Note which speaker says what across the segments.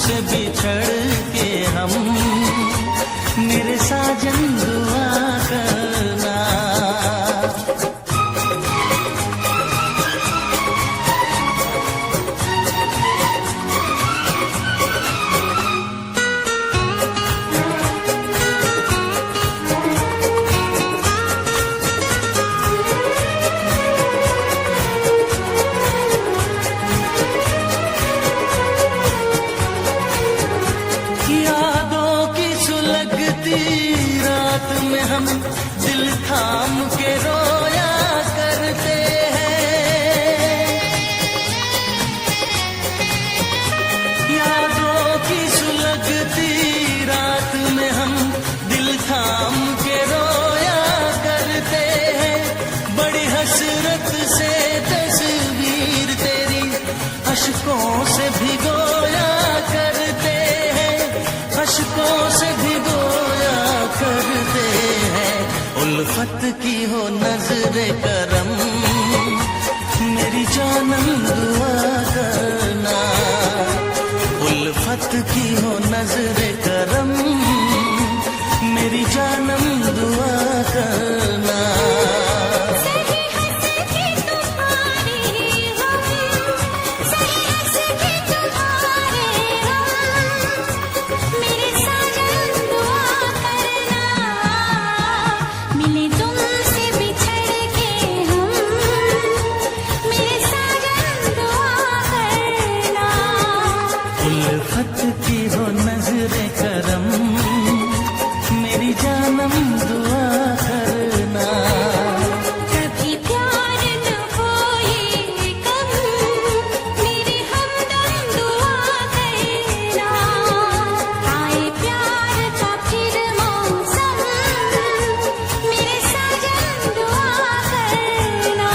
Speaker 1: तुमसे बिछड़ के हम, मेरे साजन दुआ करना। रात में हम दिल थाम के रोया करते हैं, यादों की सुलगती रात में हम दिल थाम के रोया करते हैं। बड़ी हसरत से तस्वीर तेरी अश्कों से भिगोया करते हैं, अश्कों से भिगोया करते हैं। उल्फत की हो नजरे करम, मेरी जानम दुआ करना। उल्फत की हो नजरे करम, मेरी जानम दुआ करना। उल्फत की हो नजरे करम, मेरी जानम दुआ करना।
Speaker 2: कभी प्यार न हो ये कम, मेरी हमदम दुआ करना। आए प्यार का फिर मौसम, मेरे साजन दुआ करना।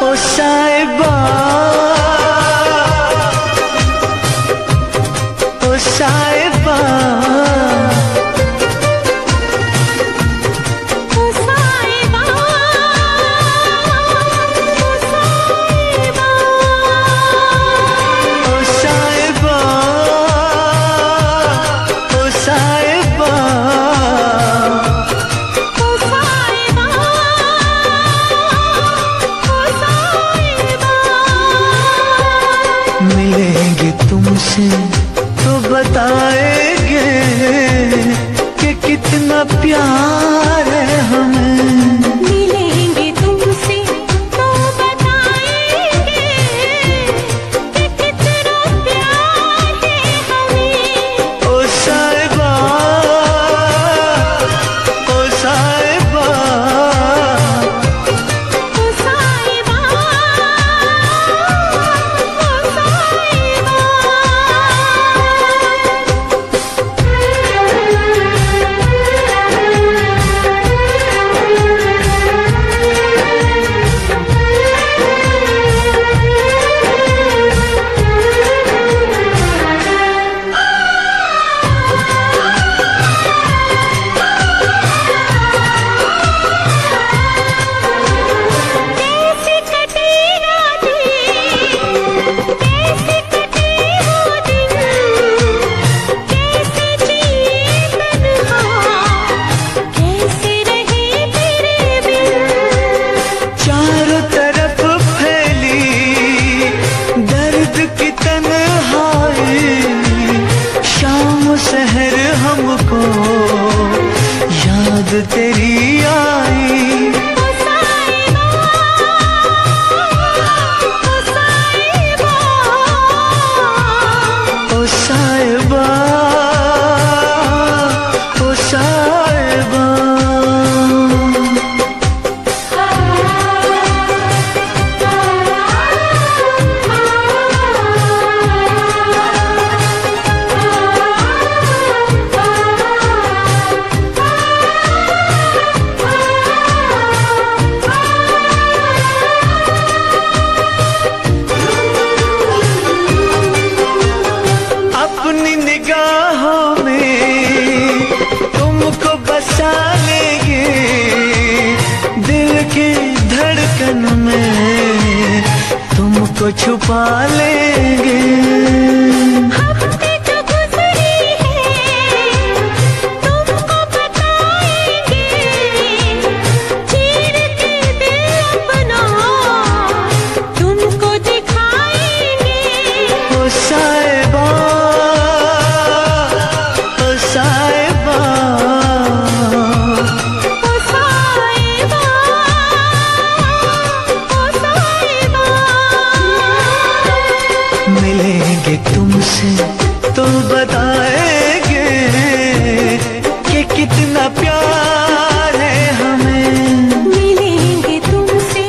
Speaker 1: साहिबा ओ साहिबा मिलेंगे तुमसे तो बताएंगे कि कितना प्यार है हमें।
Speaker 2: मिलेंगे तुमसे तो बताएंगे कि कितना प्यार है हमें।
Speaker 1: ओ साहिबा ओ साहिबा
Speaker 2: ओ साहिबा ओ साहिबा।
Speaker 1: याद तेरी आई
Speaker 2: ओ साहिबा ओ साहिबा
Speaker 1: ओ साहिबा ओ साहिबा धड़कन में तुमको छुपा लेंगे।
Speaker 2: हफ्ते जो गुजरे हैं तुमको बताएंगे, चीर के दिल अपना तुमको दिखाएंगे।
Speaker 1: ओ साहिबा, ओ साहिबा,
Speaker 2: ओ साहिबा, ओ साहिबा।
Speaker 1: मिलेंगे तुमसे तो बताएंगे कि कितना प्यार है हमें।
Speaker 2: मिलेंगे तुमसे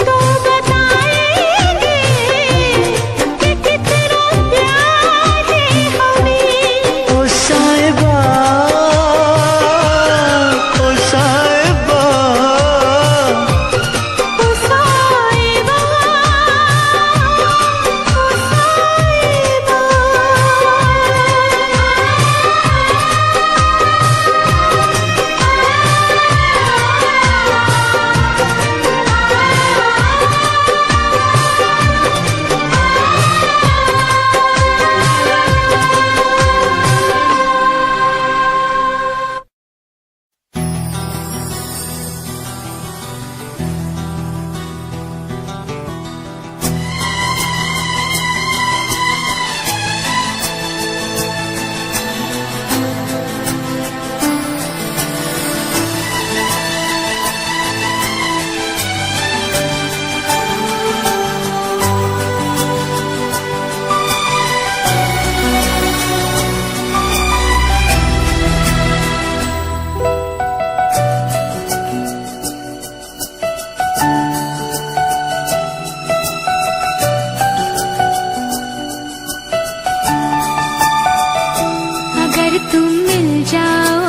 Speaker 2: तो बताएंगे कि कितना प्यार है हमें।
Speaker 1: ओ साहिबा, ओ साहिबा,
Speaker 2: ओ साहिबा, ओ साहिबा। अगर तुम मिल जाओ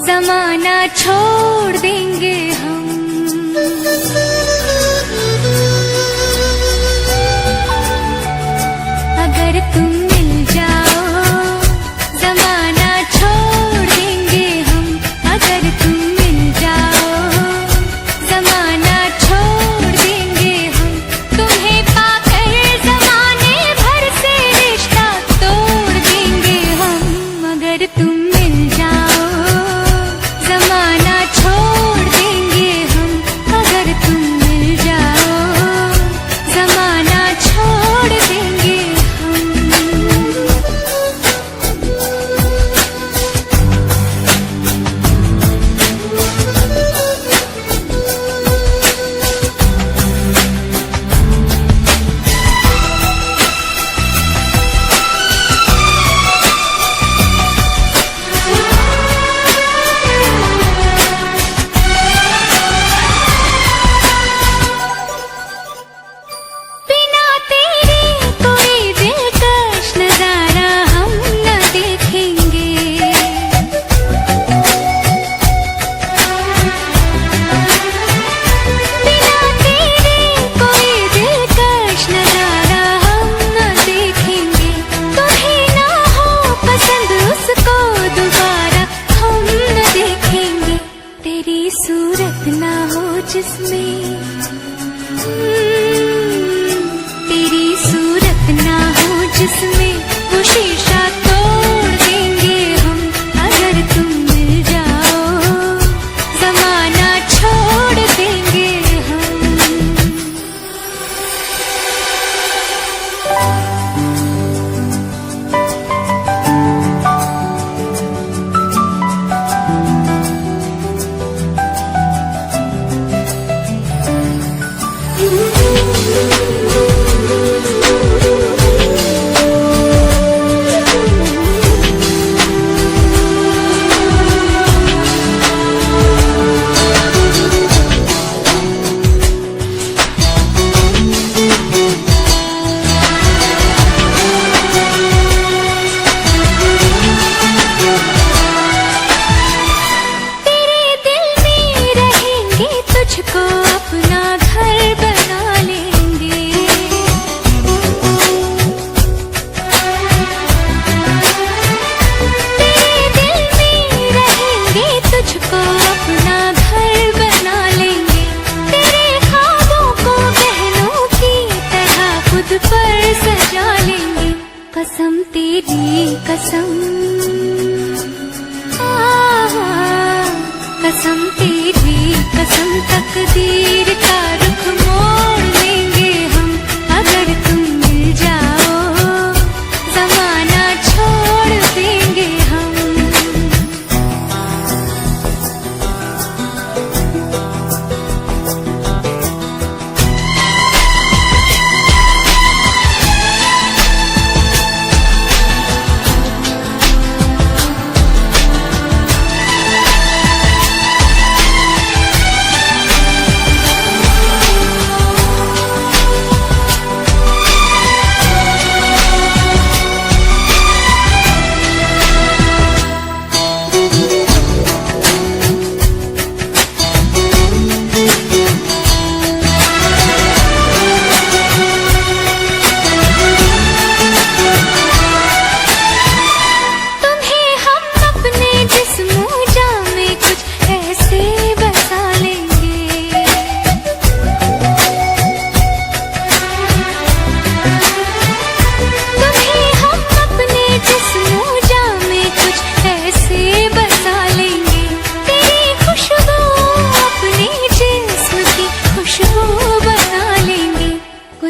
Speaker 2: जमाना छोड़ देंगे हम। अगर तुम मिल जाओ जमाना छोड़ देंगे हम। अगर तुम मिल जाओ जमाना छोड़ देंगे हम। तुम्हें पाकर जमाने भर से रिश्ता तोड़ देंगे हम। अगर तुम मिल जाओ जमाना छोड़ देंगे हम। अगर तुम मिल जाओ जमाना छोड़ देंगे हम। बिना तेरे कोई दिलकश नजारा हम न देखेंगे। बिना तेरे कोई दिलकश नजारा हम न देखेंगे। तुम्हें ना हो पसंद उसको दोबारा हम न देखेंगे। तेरी सूरत ना हो जिसमें तेरी सूरत ना हो जिसमें वो शीशा तोड़ देंगे हम। अगर तुम मिल जाओ जमाना छोड़ देंगे हम।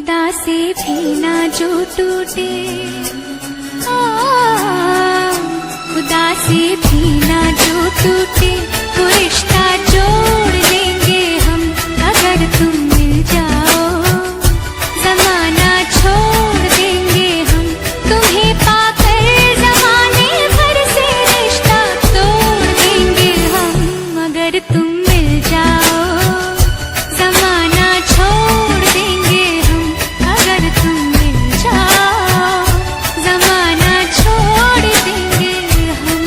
Speaker 2: खुदा से भी ना जो टूटे, खुदा से भी ना जो टूटे, वो रिश्ता जोड़ लेंगे हम अगर तुम मिल जाओ। जमाना छोड़ देंगे हम तुम्हें पाकर, जमाने भर से रिश्ता तोड़ देंगे हम अगर तुम मिल जाओ। जमाना छोड़ देंगे हम अगर तुम मिल जाओ। जमाना छोड़ देंगे हम।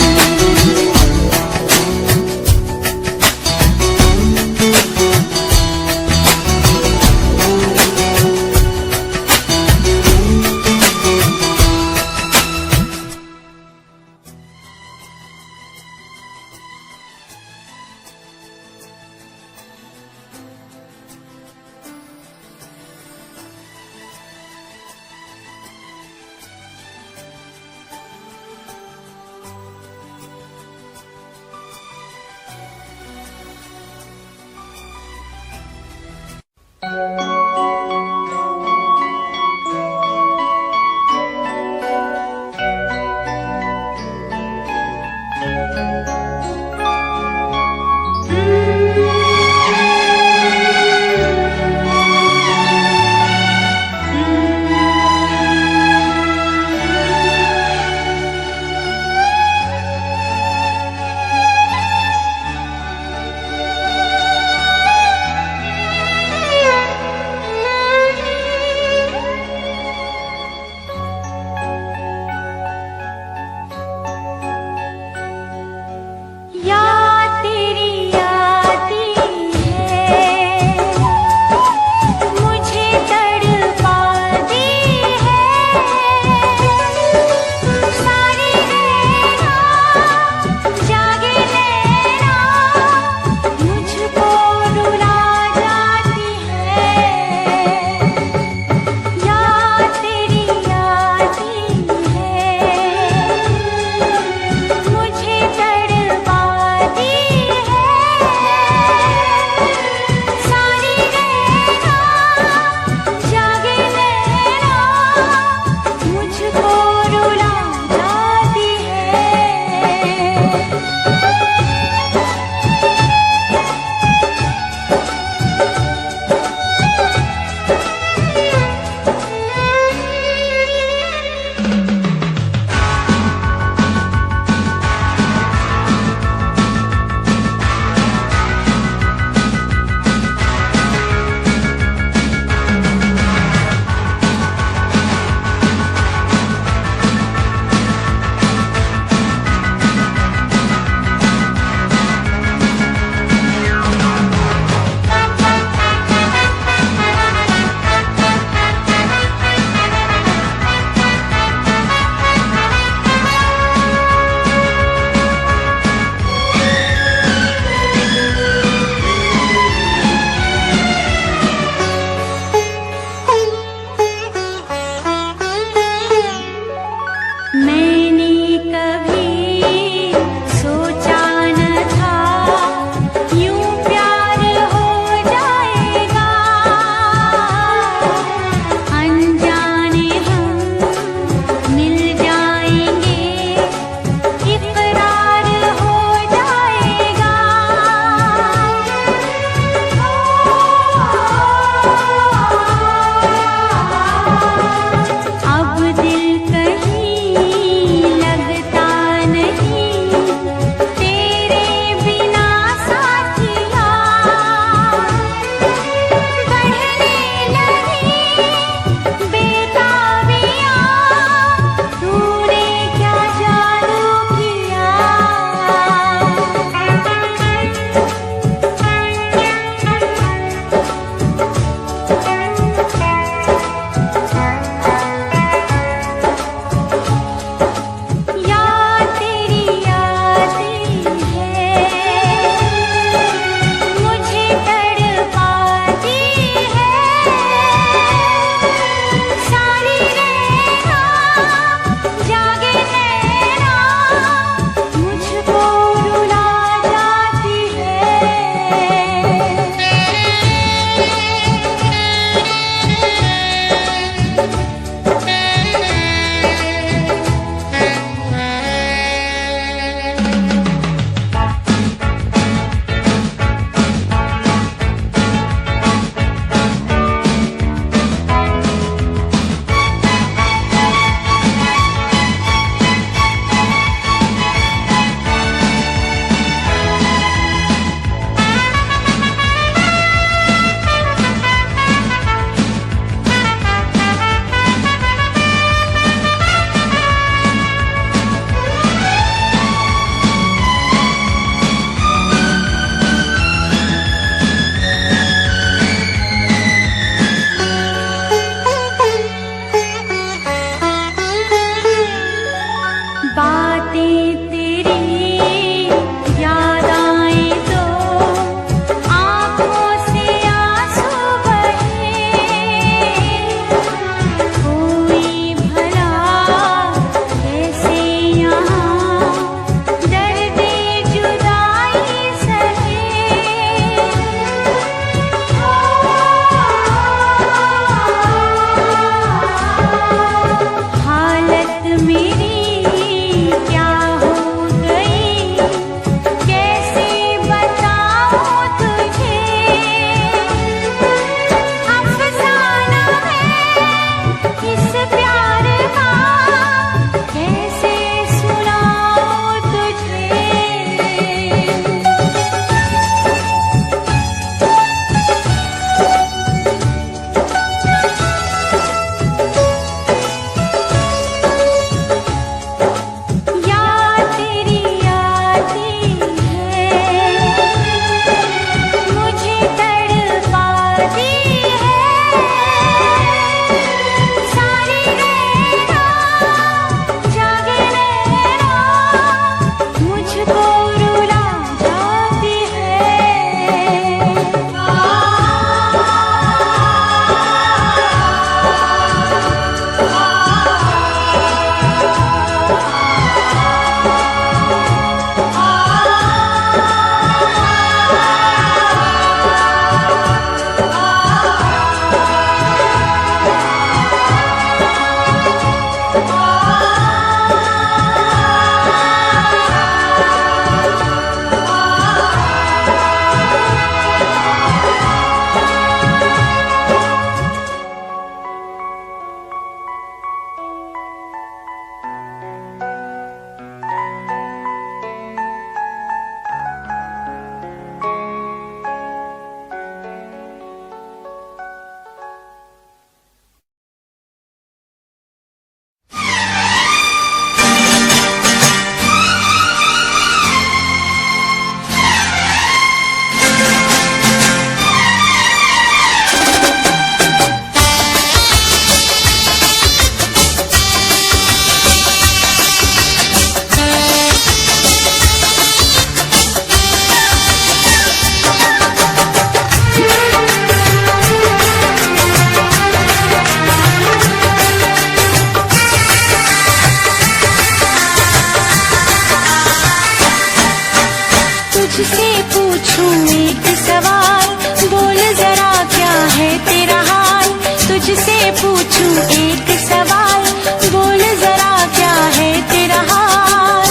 Speaker 2: पूछूं एक सवाल, बोल जरा क्या है तेरा हाल।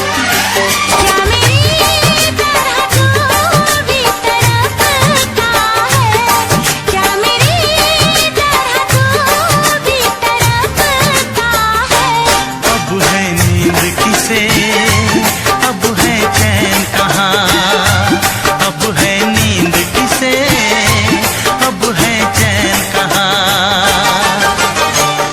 Speaker 2: क्या मेरी तरह तू भी तड़पता है, क्या मेरी तरह तू भी तड़पता है।
Speaker 1: अब है नींद किसे, अब है चैन कहाँ, अब है नींद किसे, अब है चैन कहाँ।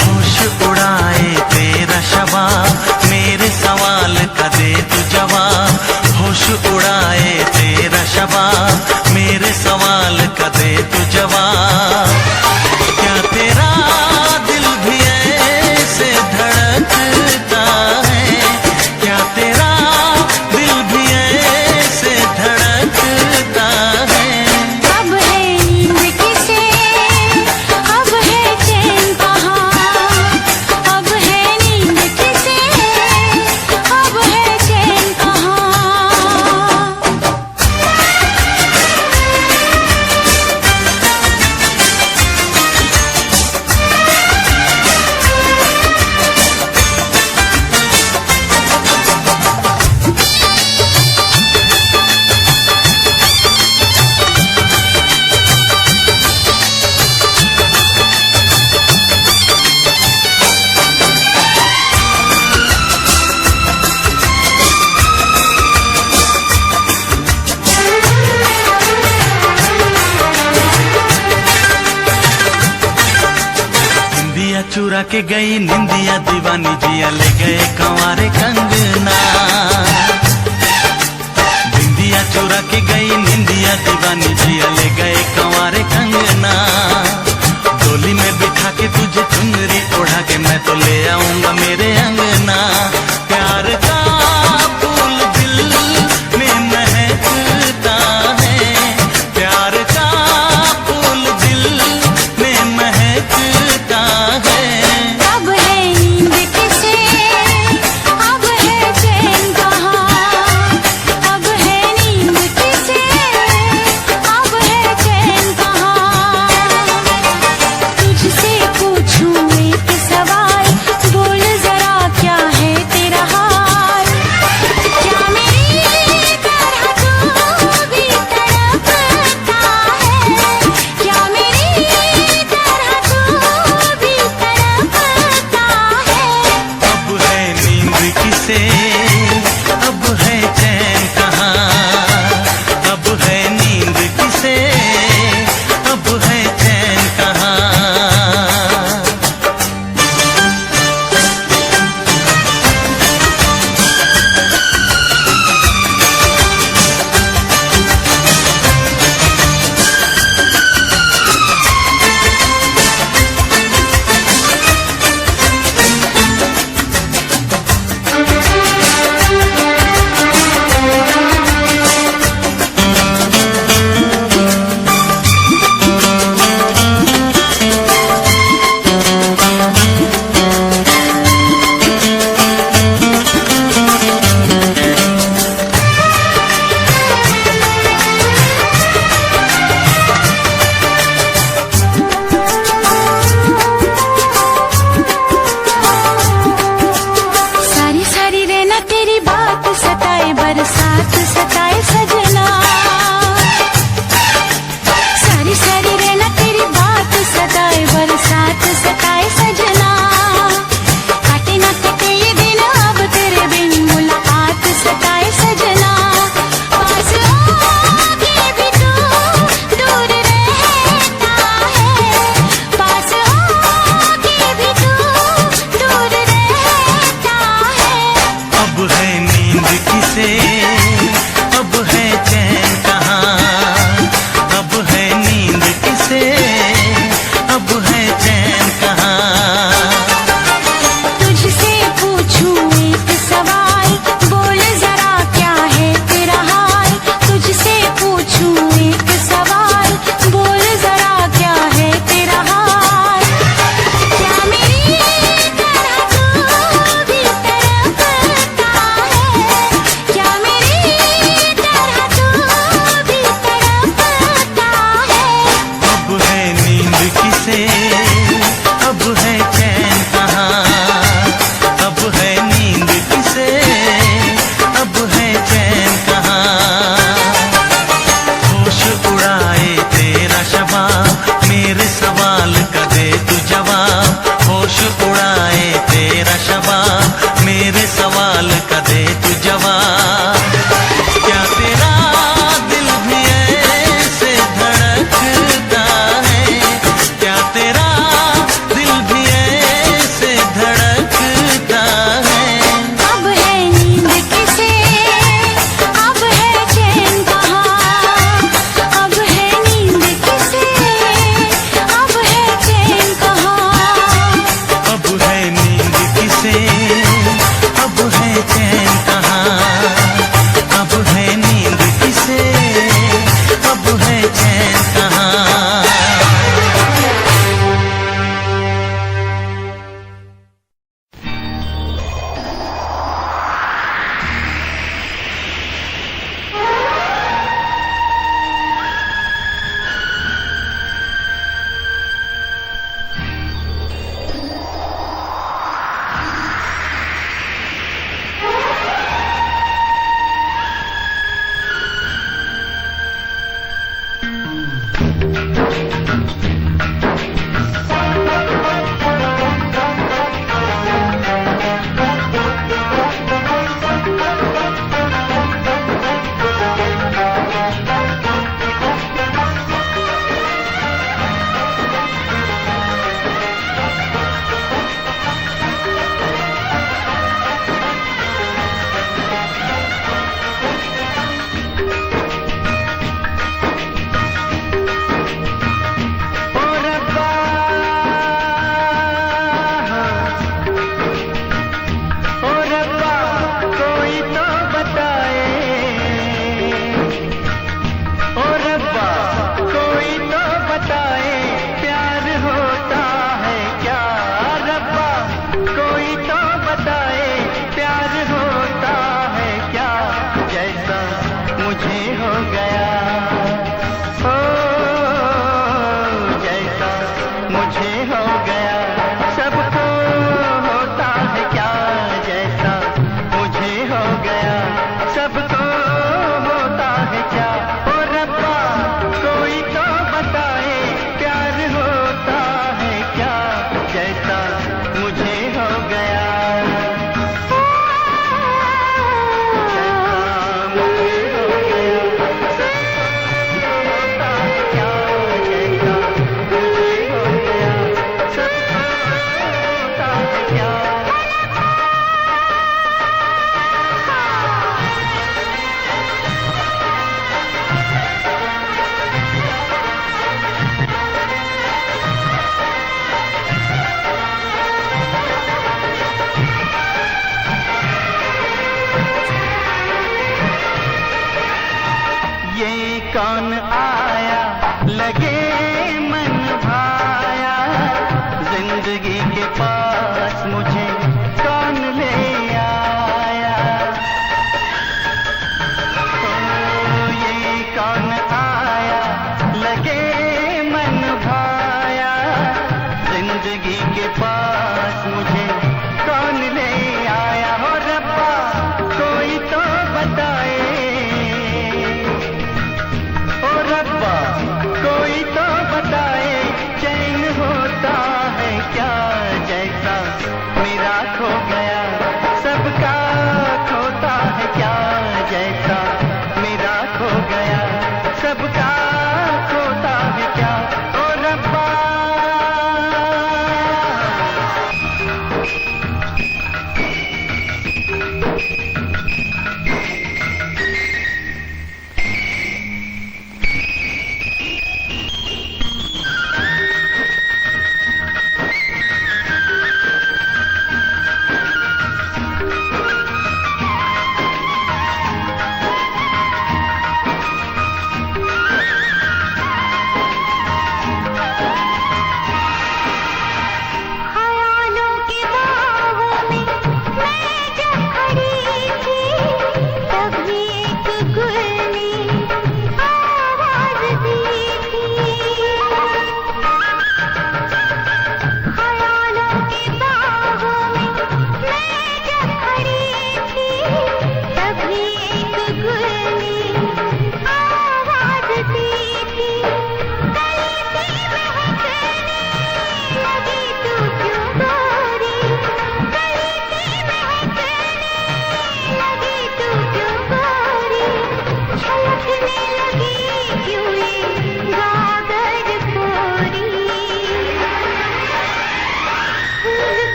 Speaker 1: होश उड़ाए तेरा शबाब, मेरे सवाल का दे तू जवाब। होश उड़ाए तेरा शबाब, मेरे सवाल का दे तू जवाब। क्या तेरा दिल भी ऐसे धड़कता है, क्या तेरा दिल भी ऐसे धड़कता है।
Speaker 2: अब है नींद किसे, अब है चैन कहाँ, अब है नींद किसे, अब है चैन कहाँ।
Speaker 1: निंदिया चुरा के गई निंदिया दीवानी, जिया ले गए कंवारे कंगना। निंदिया चुरा के गई निंदिया दीवानी, जिया ले गए कंवारे कंगना। डोली में बिठा के तुझे चुनरी ओढ़ा के मैं तो ले आऊंगा मेरे अंगना। प्यार का फूल दिल में महकता है, प्यार का फूल दिल में महकता है।
Speaker 2: अब है नींद किसे, अब है चैन कहाँ, अब है नींद किसे, अब है चैन कहाँ। तुझसे पूछूं एक सवाल, बोल जरा क्या है तेरा हाल। क्या मेरी तरह तू भी तड़पता है, क्या मेरी तरह तू भी तड़पता है।
Speaker 1: अब है नींद किसे, अब है चैन कहाँ, अब है नींद किसे, अब है चैन कहाँ।
Speaker 2: सारी सारी रहना तेरी बात सताए, बरसात सताए सजना। सारी सारी रहना तेरी बात सताए, बरसात सताए सजना। काटे ना कटे ये दिन अब तेरे बिन, मुलाकात सताए सजना। पास आके भी तू दूर रहता है, पास आके भी तू दूर रहता है।
Speaker 1: अब है नींद किसे, अब है चैन कहाँ, अब है नींद किसे, अब है चैन कहाँ।
Speaker 2: तुझसे पूछूं एक सवाल, बोल जरा क्या है तेरा हाल। तुझसे पूछूं एक सवाल, बोल जरा क्या है तेरा हाल। क्या मेरी तरह तू भी तड़पता है, क्या मेरी तरह तू भी तड़पता है।
Speaker 1: अब है नींद किसे, अब है
Speaker 3: के पास मुझे कौन ले आया हो रब्बा, कोई तो बताए ओ रब्बा, कोई तो बताए चैन होता है क्या, जैसा मेरा खो गया सबका खोता है क्या, जैसा मेरा खो गया सबका खोता है क्या ओ रब्बा।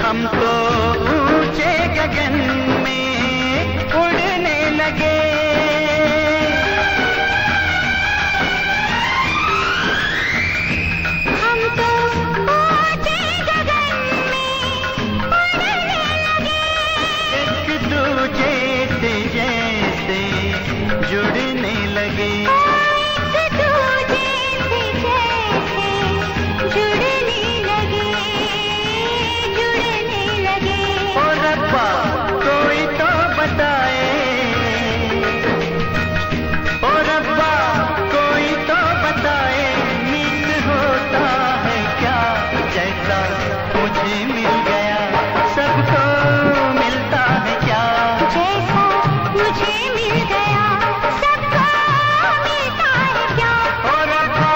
Speaker 3: हम तो ऊंचे गगन में उड़ने लगे,
Speaker 2: हम तो ऊंचे गगन में उड़ने लगे,
Speaker 3: एक दूजे से जैसे जुड़ने लगे,
Speaker 2: एक दूजे से जैसे जुड़ने लगे, जुड़ने लगे।
Speaker 3: ओ रब्बा कोई तो बताए, ओ रब्बा कोई तो बताए मीत होता है क्या, जैसा मुझे मिल गया सबको मिलता है क्या,
Speaker 2: जैसा मुझे मिल गया सबको मिलता है क्या।
Speaker 3: ओ रब्बा।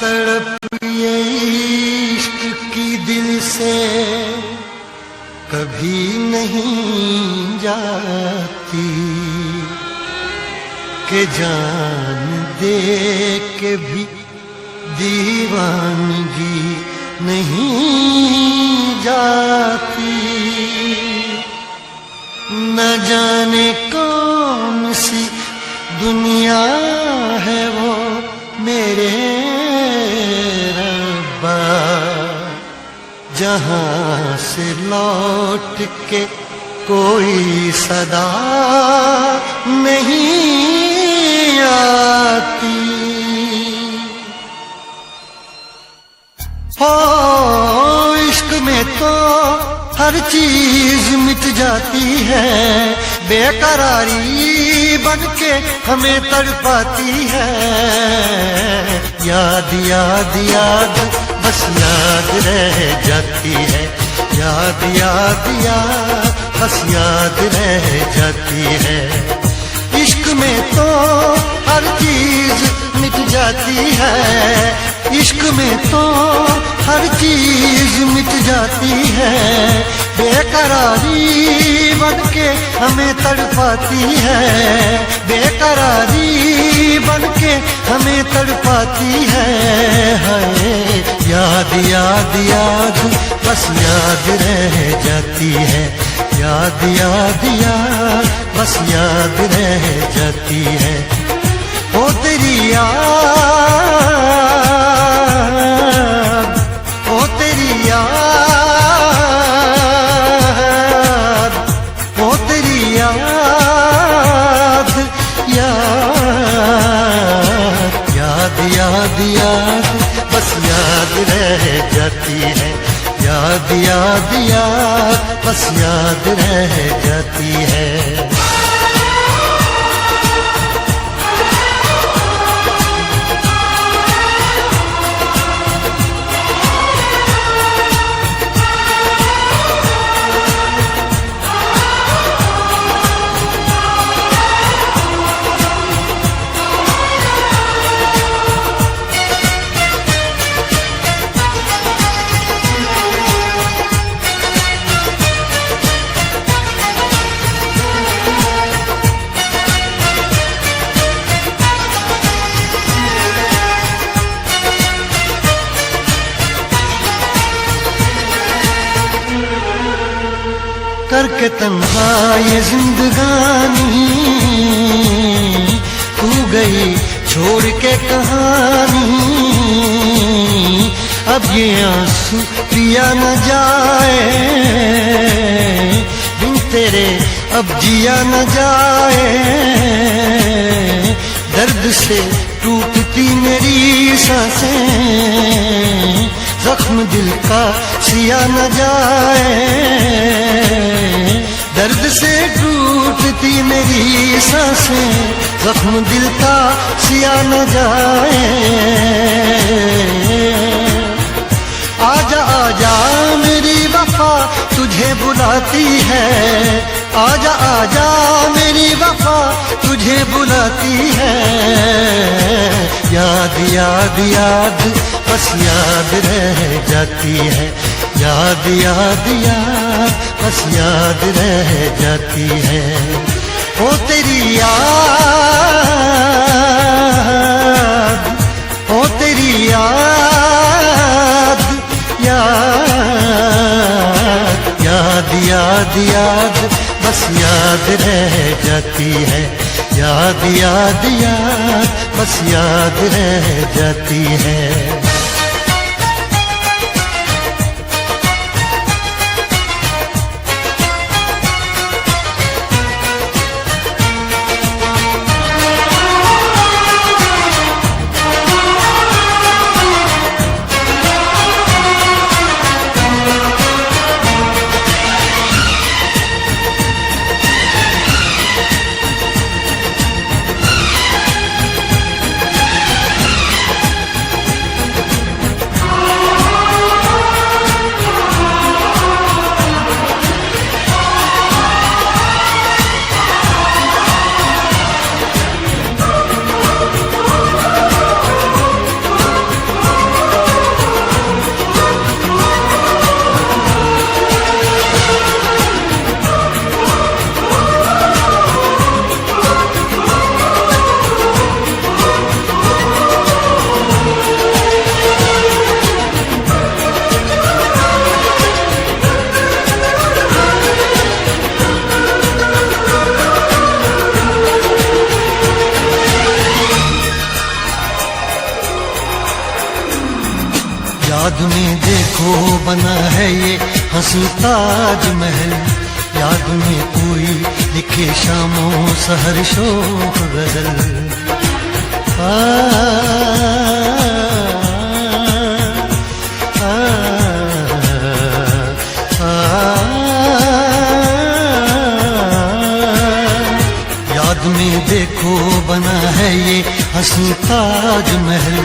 Speaker 4: तड़प ये इश्क की दिल से कभी नहीं जाती, कि जान दे के भी दीवानगी नहीं जाती। न जाने कौन सी दुनिया है वो मेरे रब्बा, जहां से लौट के कोई सदा नहीं बेकरारी बनके हमें तड़पाती है। याद याद याद बस याद रह जाती है। याद याद याद बस याद रह जाती है। इश्क में तो हर चीज मिट जाती है। इश्क में तो हर चीज मिट जाती है। बेकरारी बनके हमें तड़पाती है। बेकरारी बनके हमें तड़पाती है। हाय याद याद याद बस याद रह जाती है। याद याद याद बस याद रह जाती है। ओ तेरी याद, ओ तेरी याद, ओ तेरी याद, याद याद याद याद बस याद रह जाती है। याद याद याद बस याद रह जाती है। करके तन्हा ये जिंदगानी तू गई छोड़ के कहानी। अब ये आंसू पिया न जाए बिन तेरे अब जिया न जाए। दर्द से टूटती मेरी सांसें जख्म दिल का सिया न जाए। दर्द से टूटती मेरी सांसें जख्म दिल का सिया न जाए। आजा आजा मेरी वफा तुझे बुलाती है। आजा आजा मेरी वफा तुझे बुलाती है। याद याद याद बस याद रह जाती है। याद याद याद बस याद रह जाती है। ओ तेरी याद, ओ तेरी याद, याद याद याद याद बस याद रह जाती है। याद याद याद बस याद रह जाती है। याद में देखो बना है ये हंसी ताजमहल। याद में कोई लिखे शामों सहर शोक गजल। में देखो बना है ये हंसी ताजमहल,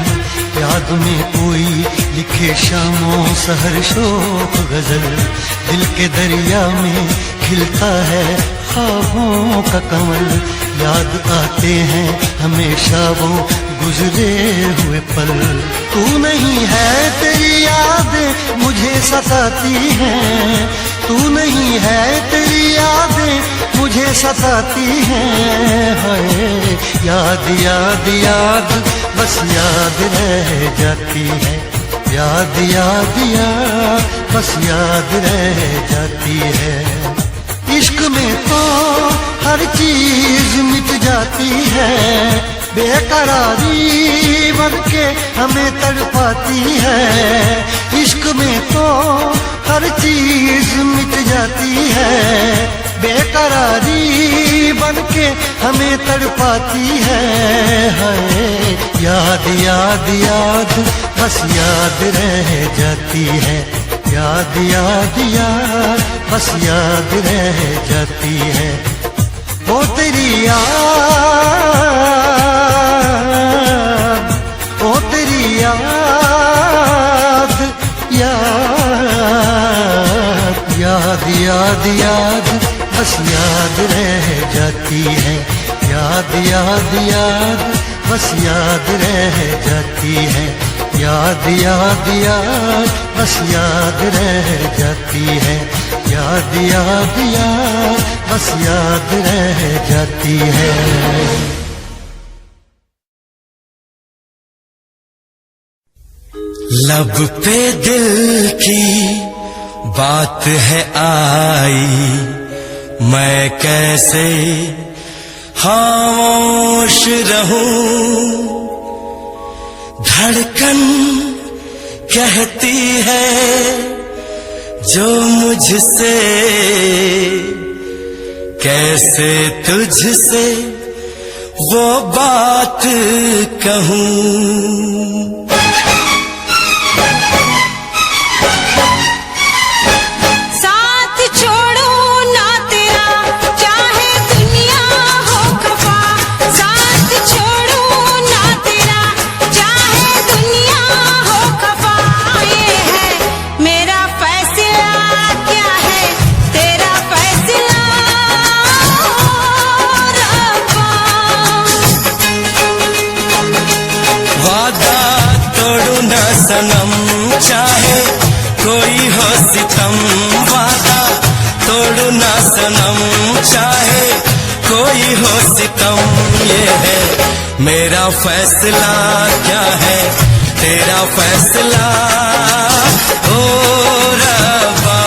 Speaker 4: याद में कोई लिखे शामों सहर शोक गजल, दिल के दरिया में खिलता है ख्वाबों का कमल, याद आते हैं हमेशा वो गुजरे हुए पल। तू नहीं है तेरी यादें मुझे सताती हैं, तू नहीं है तेरी यादें मुझे सताती हैं। हाय याद याद याद बस याद रह जाती है, याद याद याद बस याद रह जाती है। इश्क में तो हर चीज मिट जाती है, बेकरारी बन के हमें तड़पाती है। इश्क में तो हर चीज मिट जाती है, बेकरारी बन के हमें तड़पाती है। हाय याद याद याद बस याद रह जाती है, याद याद याद बस याद रह जाती है। वो तेरी याद, वो तेरी याद, याद याद याद याद बस याद रह जाती है, याद याद याद बस याद रह जाती है, याद याद याद बस याद रह जाती है, याद याद याद बस याद रह जाती है।
Speaker 1: लब पे दिल की बात है आई, मैं कैसे खामोश रहूं। धड़कन कहती है जो मुझसे, कैसे तुझसे वो बात कहूं। सनम चाहे कोई हो सितम, वादा तोड़ू ना सनम चाहे कोई हो सितम। ये है मेरा फैसला, क्या है तेरा फैसला ओ रब्बा।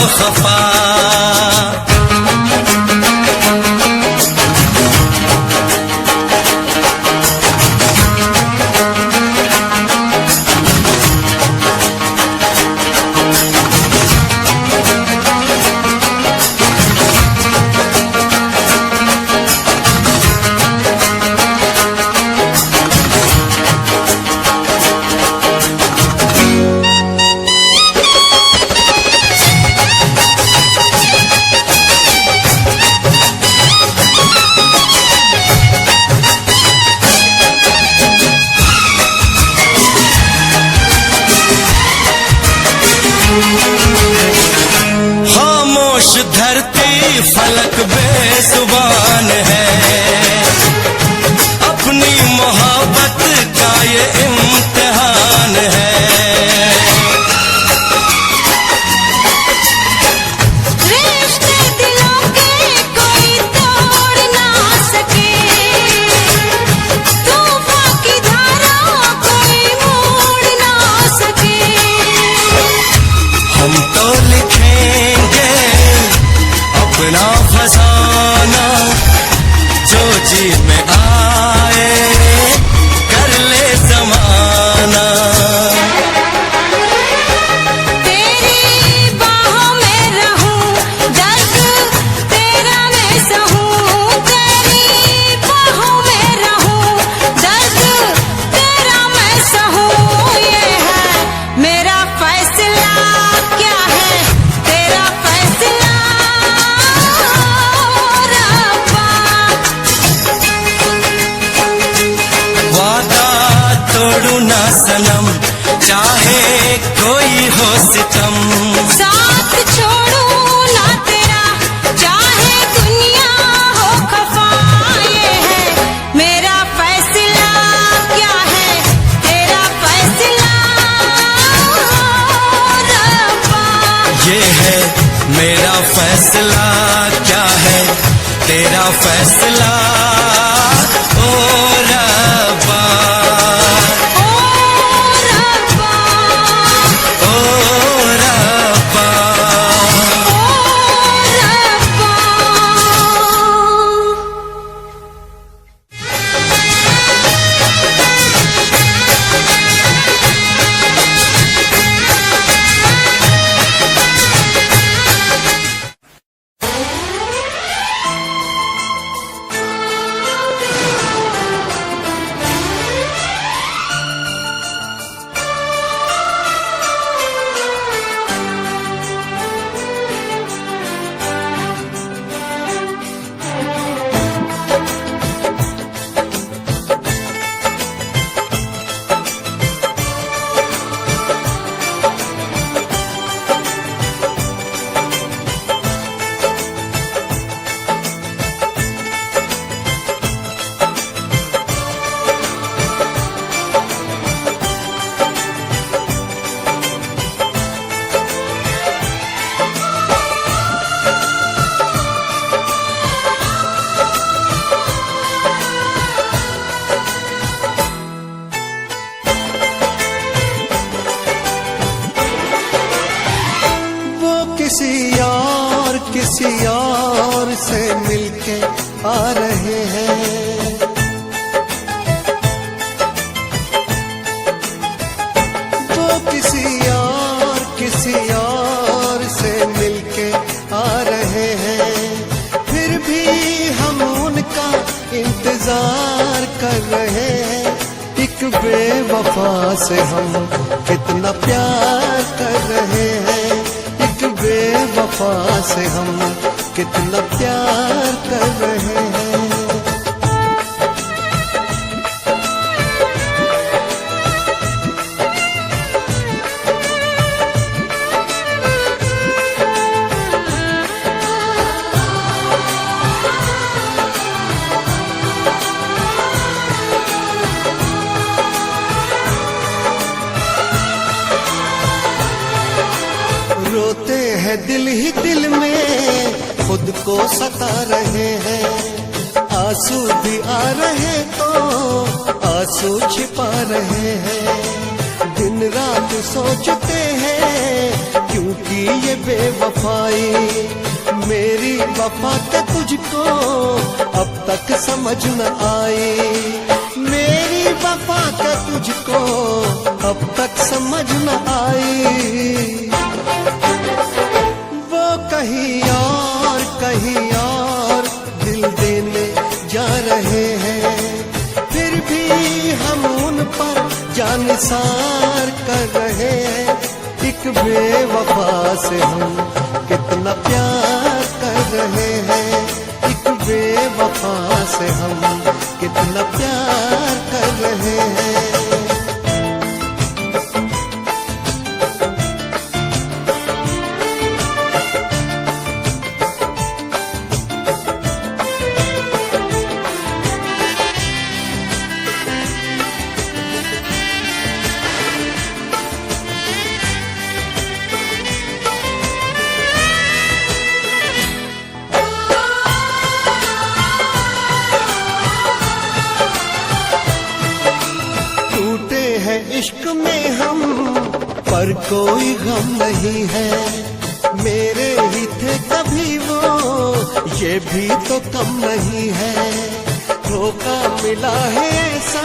Speaker 1: खफा। खामोश धरती फलक बेजुबान है, अपनी मोहब्बत का ये इम्तिहान है।
Speaker 2: रिश्ते दिलों के कोई तोड़ ना सके, तूफान की धारा कोई मोड़ ना सके।
Speaker 1: हम तो लिखेंगे अपना फसाना, जो जी में आए कर ले जमाना।
Speaker 2: तेरी बाहों में रहूं, दर्द तेरा मैं सहूं। तेरी बाहों में रहूं, दर्द तेरा मैं सहूं। ये है मेरा फैसला, क्या है तेरा फैसला रब्बा।
Speaker 1: वादा तोड़ू ना सनम, चाहे कोई हो सितम।
Speaker 2: साथ छोड़ू ना तेरा, चाहे दुनिया हो खफा। ये है मेरा फैसला, क्या है तेरा फैसला रब्बा।
Speaker 1: ये है मेरा फैसला, क्या है तेरा फैसला ओ रब्बा।
Speaker 2: ओ रब्बा,
Speaker 1: ओ रब्बा।
Speaker 2: ओ रब्बा।
Speaker 4: किसी और से मिलके आ रहे हैं। वो किसी और से मिलके आ रहे हैं। फिर भी हम उनका इंतजार कर रहे हैं। एक बेवफा से हम कितना प्यार कर रहे हैं। एक बेवफा से हम कितना प्यार कर रहे हैं। रोते हैं दिल ही दिल में, खुद को सता रहे हैं। आंसू भी आ रहे तो आंसू छिपा रहे हैं। दिन रात सोचते हैं क्योंकि ये बेवफाई मेरी वफा के तुझको अब तक समझ न आई। मेरी वफा के तुझको अब तक समझ न आई। वो कहीं और दिल देने जा रहे हैं, फिर भी हम उन पर जानिसार कर रहे हैं। एक बेवफा से हम कितना प्यार कर रहे हैं, एक बेवफा से हम कितना प्यार कर रहे हैं। इश्क में हम पर कोई गम नहीं है, मेरे ही थे कभी वो ये भी तो कम नहीं है। धोखा मिला है ऐसा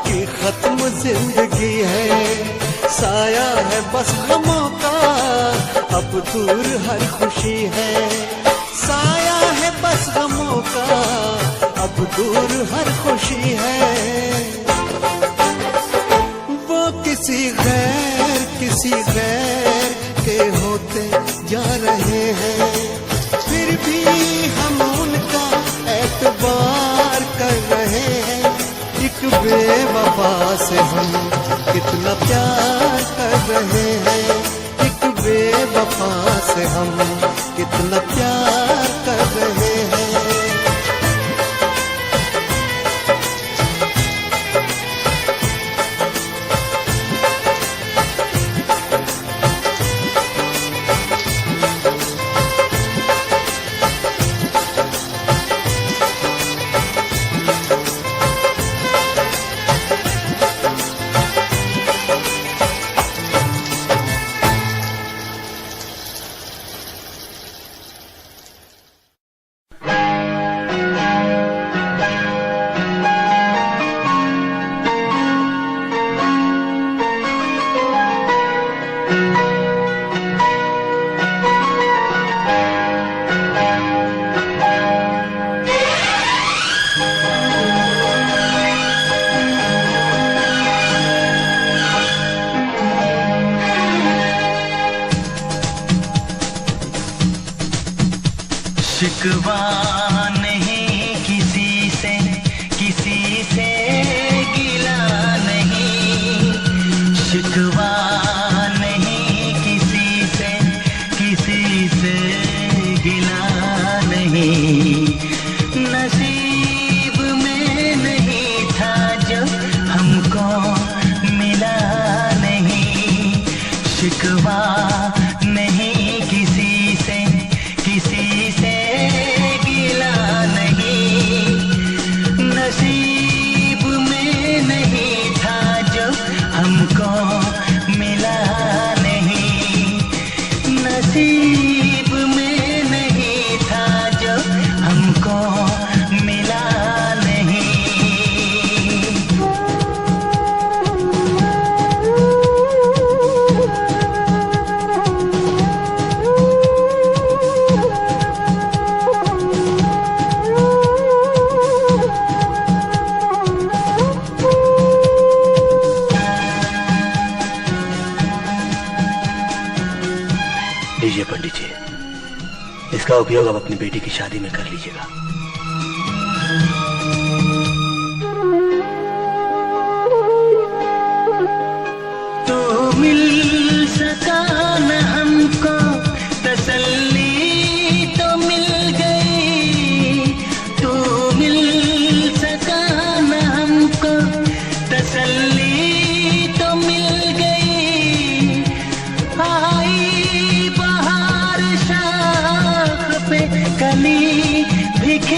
Speaker 4: कि खत्म जिंदगी है, साया है बस गमों का अब दूर हर खुशी है। साया है बस गमों का अब दूर हर खुशी है। किसी गैर के होते जा रहे हैं, फिर भी हम उनका एतबार कर रहे हैं। एक बेवफा से हम कितना प्यार कर रहे हैं, एक बेवफा से हम कितना प्यार कर रहे हैं।
Speaker 1: शिकवा नहीं किसी से गिला नहीं, शिकवा नहीं किसी से गिला नहीं। नसीब में नहीं था जो हमको मिला नहीं। शिकवा नहीं किसी से गिला नहीं। नसीब में नहीं था जो हमको मिला नहीं। नसीब में नहीं था जो हमको मिला नहीं। लीजिए पंडित जी, इसका उपयोग आप अपनी बेटी की शादी में कर लीजिएगा। तो मिल सका न हमको तसल्ली तो मिल गई। तो मिल सका न हमको तसल्ली तो मिल गई। आई बहार शाख पे कली बिखरी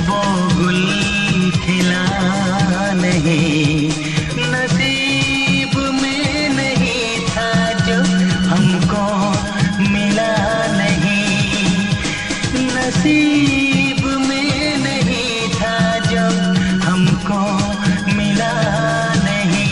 Speaker 1: वो गुल खिला नहीं, नसीब में नहीं था जो हमको मिला नहीं, नसीब में नहीं था जो हमको मिला नहीं।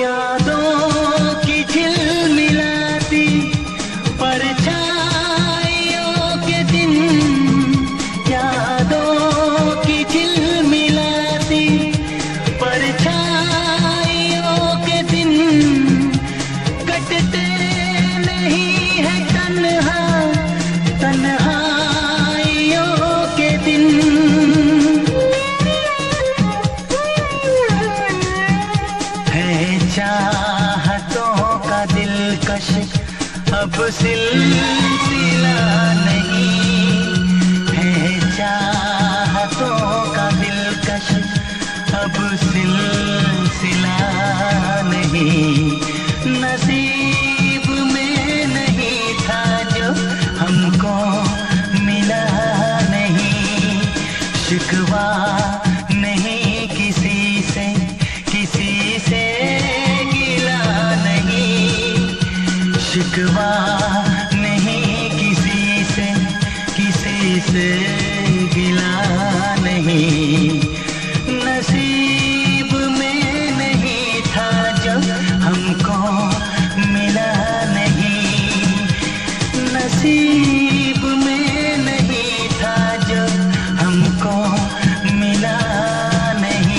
Speaker 1: यादों की झिलमिलाती परछाइयों के दिन, यादों की झिलमिलाती परछाइयों के दिन, कटते नहीं है तन्हा तन्हाइयों के दिन। चाहतों का दिलकश अब सिलसिला नहीं है, चाहतों का दिलकश अब सिलसिला नहीं, नसीब में नहीं था जो हमको मिला नहीं, शिकवा नहीं किसी से गिला नहीं, शिकवा नहीं किसी से गिला नहीं, नसीब में नहीं था जो हमको मिला नहीं, नसीब में नहीं था जो हमको मिला नहीं।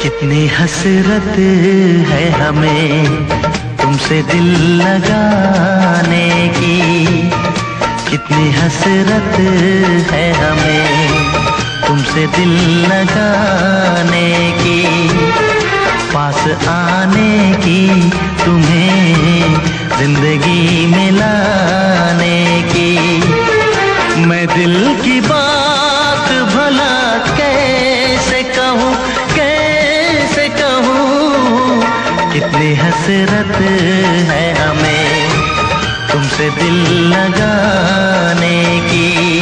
Speaker 1: कितनी हसरत है हमें तुमसे दिल लगाने की, कितनी हसरत है हमें तुमसे दिल लगाने की, पास आने की तुम्हें जिंदगी में लाने की। मैं दिल की बात भला कैसे कहूँ, कैसे कहूँ, कितनी हसरत है हमें तुमसे दिल लगाने की,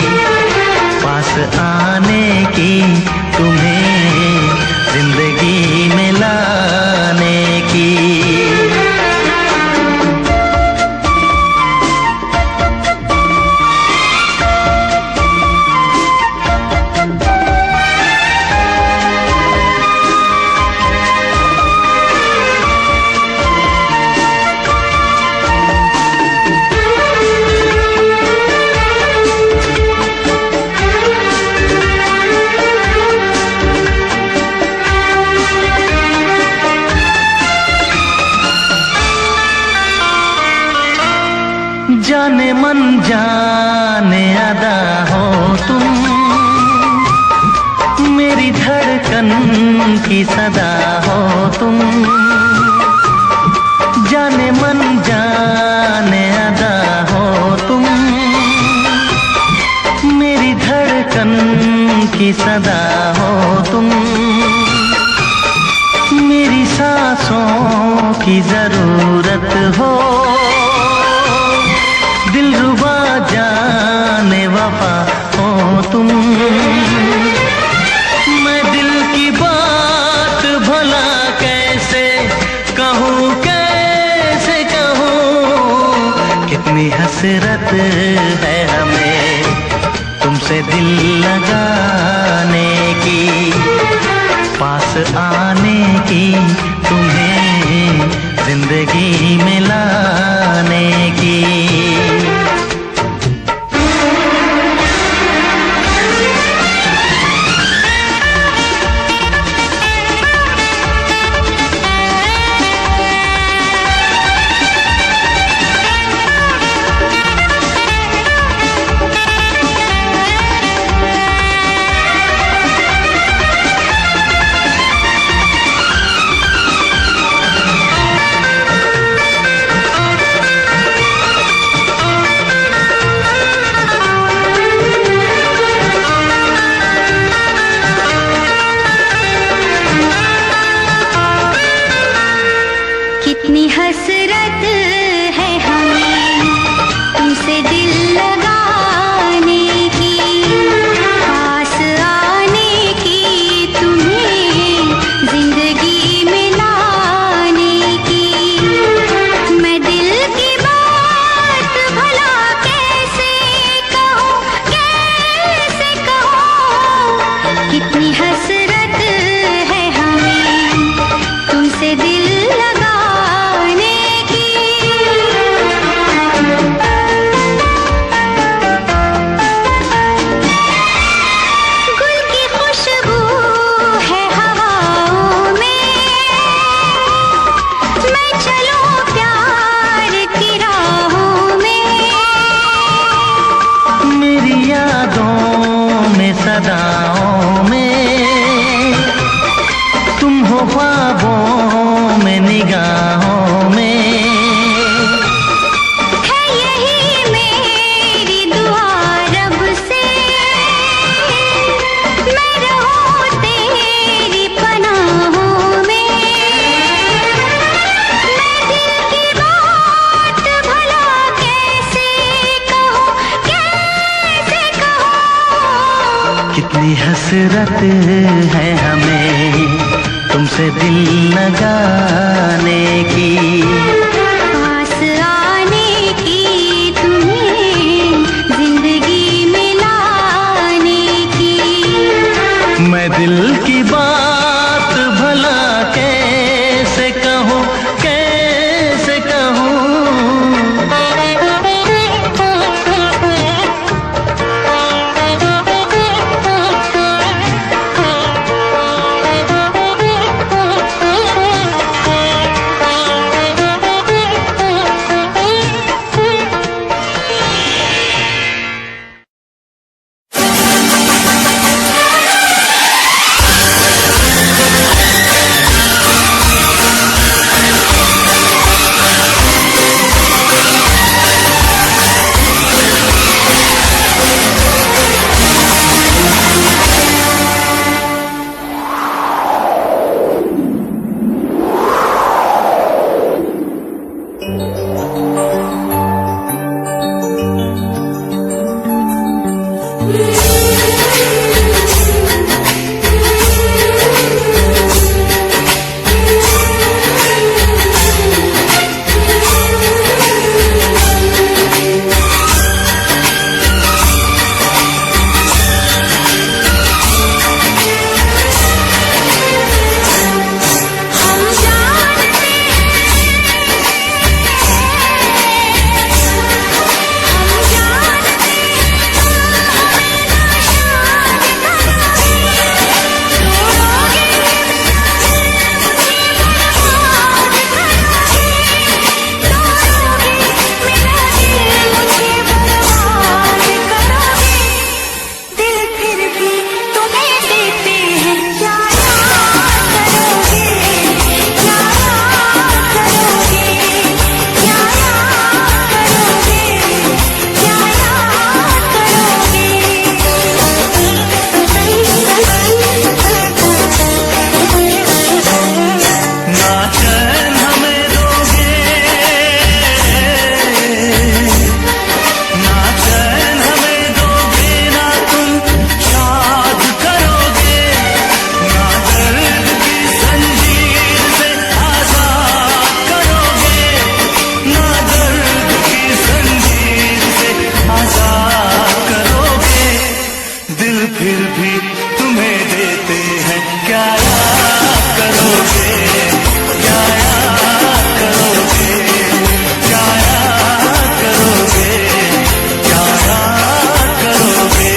Speaker 1: पास आने की तुम्हें जिंदगी में लाने की। जाने मन जाने अदा हो तुम, मेरी धड़कन की सदा हो तुम। जाने मन जाने अदा हो तुम, मेरी धड़कन की सदा हो तुम, मेरी सांसों की जरूरत हो, दिलरुबा जाने वफा हो तुम। मैं दिल की बात भला कैसे कहूँ, कैसे कहूँ, कितनी हसरत है हमें तुमसे दिल लगाने की, पास आने की, तुम्हें जिंदगी में लाने की।
Speaker 2: कितनी हसरत है हमें तुमसे दिल लगाने की, पास आने की, तुम्हें जिंदगी में लाने की। मैं दिल की बात भला कैसे कहूँ, कैसे कहूँ, कितनी हसरत है हमें तुमसे दिल
Speaker 1: सदाओं में, तुम हो ख्वाबों में, निगाहों में।
Speaker 2: है यही मेरी दुआ रब से, मैं रहूं तेरी पनाहों में। मैं दिल की बात भला कैसे कहूँ, कैसे कहूँ,
Speaker 1: कितनी हसरत है हमें तुमसे दिल लगाने की,
Speaker 2: पास आने की, तुम्हें जिंदगी में लाने की।
Speaker 1: मैं दिल की बात भला कैसे कहूँ, कैसे कहूँ। फिर भी तुम्हें देते हैं, क्या याद करोगे, क्या याद करोगे, क्या याद करोगे, क्या याद करोगे।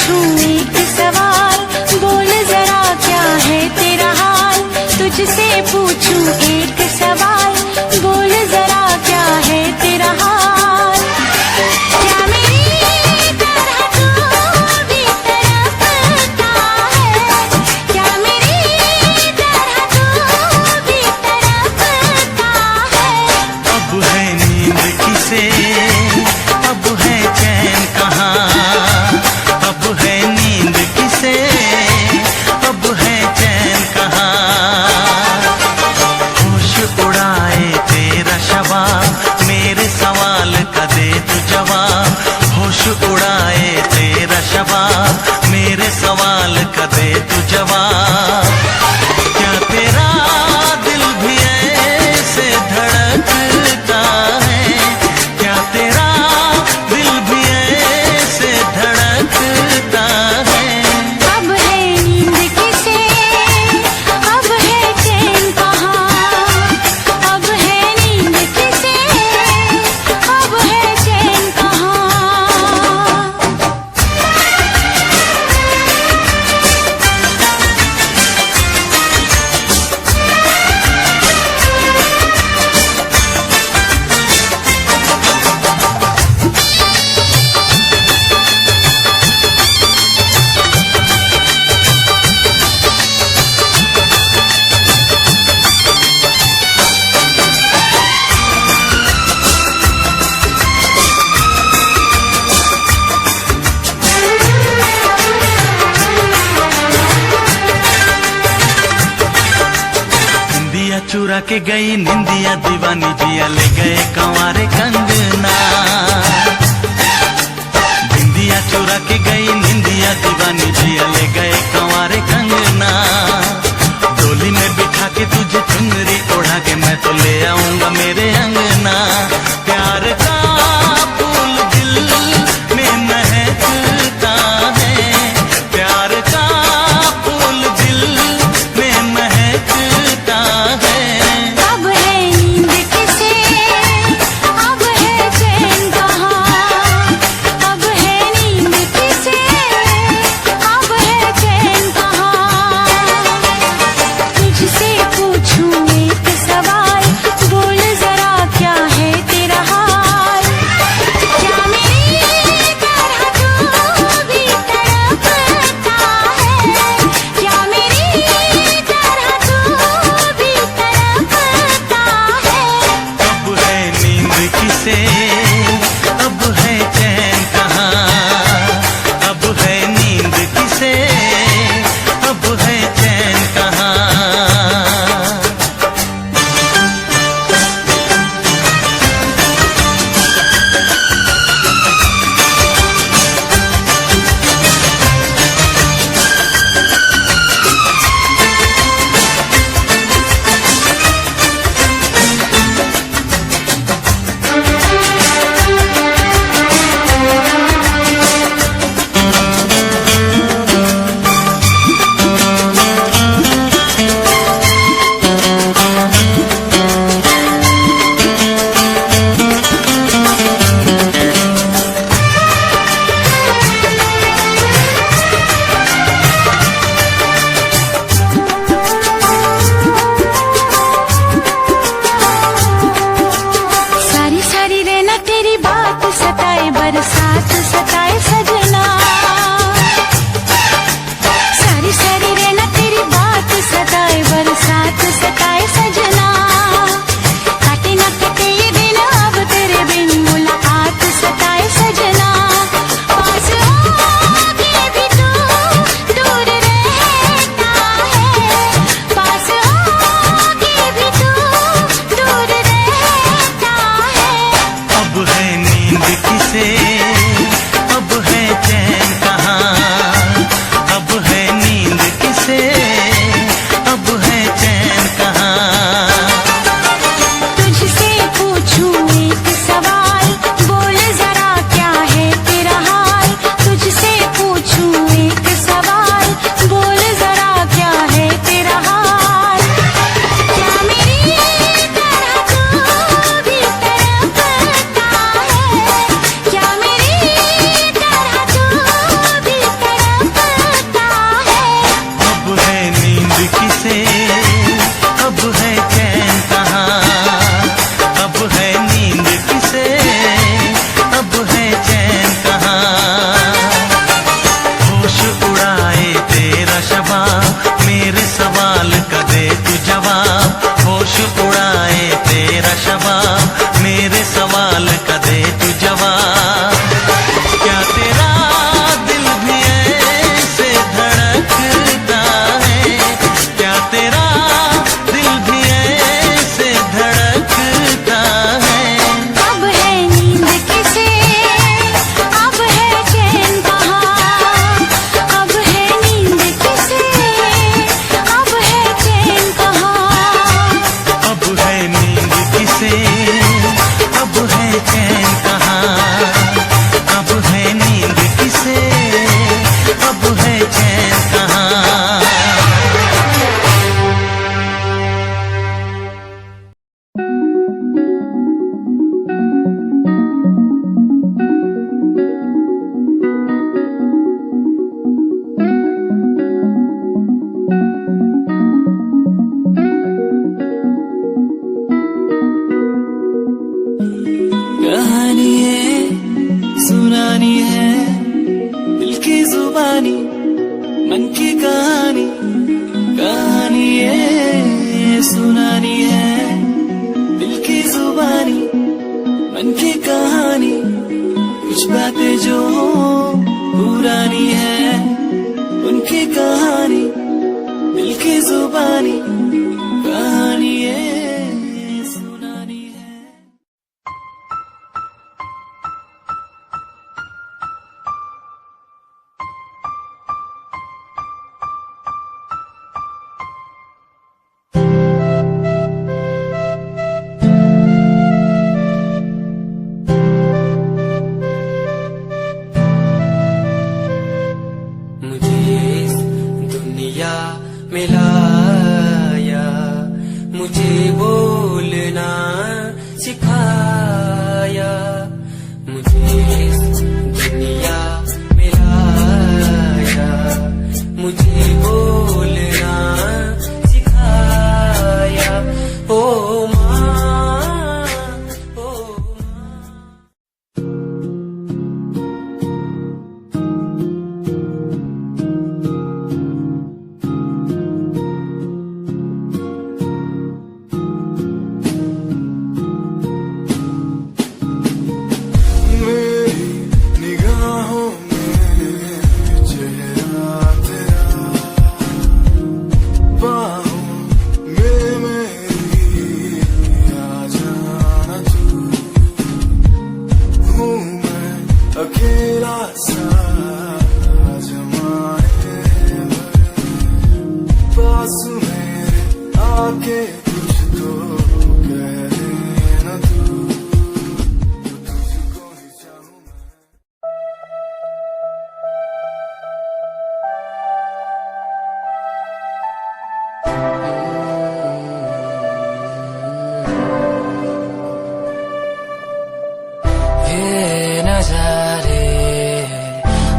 Speaker 2: पूछूं एक सवाल, बोल जरा क्या है तेरा हाल। तुझसे पूछूं एक सवाल, बोल जरा क्या है तेरा हाल। क्या मेरी तरह तू भी तड़पता है, क्या मेरी तरह तू भी तड़पता है।
Speaker 1: अब है नींद किसे, अब है चैन कहाँ। अब है नींद किसे, अब है चैन कहाँ। होश उड़ाए तेरा शबाब, मेरे सवाल का दे तू जवाब। होश उड़ाए तेरा शबाब, मेरे सवाल का दे तू जवाब। क्या तेरा दिल भी ऐसे धड़कता है, क्या तेरा दिल भी ऐसे धड़कता है।
Speaker 2: अब है नींद किसे, अब है चैन कहाँ। अब है नींद किसे, अब है चैन कहाँ।
Speaker 1: निंदिया चुरा के गई निंदिया दीवानी, जिया ले गए कंवारे कंगना। निंदिया चुरा के गई निंदिया दीवानी, जिया ले गए कंवारे कंगना। डोली में बिठा के तुझे चुनरी ओढ़ा के मैं तो ले आऊंगा मेरे अंगना। प्यार का फूल दिल में महकता है, प्यार का फूल दिल में महकता है।
Speaker 2: अब है नींद किसे, अब है चैन कहाँ। अब है नींद किसे, अब है चैन कहाँ। तुझसे पूछूं
Speaker 1: होश उड़ाए तेरा शबाब, मेरे सवाल का दे तू जवाब। क्या तेरा दिल भी ऐसे धड़कता है, क्या तेरा दिल भी ऐसे धड़कता है।
Speaker 2: अब है नींद किसे, अब है चैन कहाँ, अब है नींद किसे, अब है चैन कहाँ।
Speaker 1: अब है नींद किसे, अब है चैन कहाँ, अब है नींद किसे, अब है चैन कहाँ।
Speaker 5: कहानी है सुनानी है, दिल की जुबानी मन की कहानी। कहानी है सुनानी है, दिल की जुबानी मन की कहानी। कुछ बातें जो पुरानी है उनकी कहानी, दिल की जुबानी। कहानी है सुनानी है। मुझे इस दुनिया में लाया, मुझे बोलना सिखाया। मुझे इस दुनिया में लाया, मुझे बोलना सिखाया। ओ माँ, ओ माँ।
Speaker 6: निगाहों में चेहरा तेरा, बाहों में मेरी आ जाना तू। हूँ मैं अकेला सा जमाने भर, पास मेरे आके कुछ तो कह देना तू। तुझको ही चाहूँ मैं।
Speaker 5: ये नजारे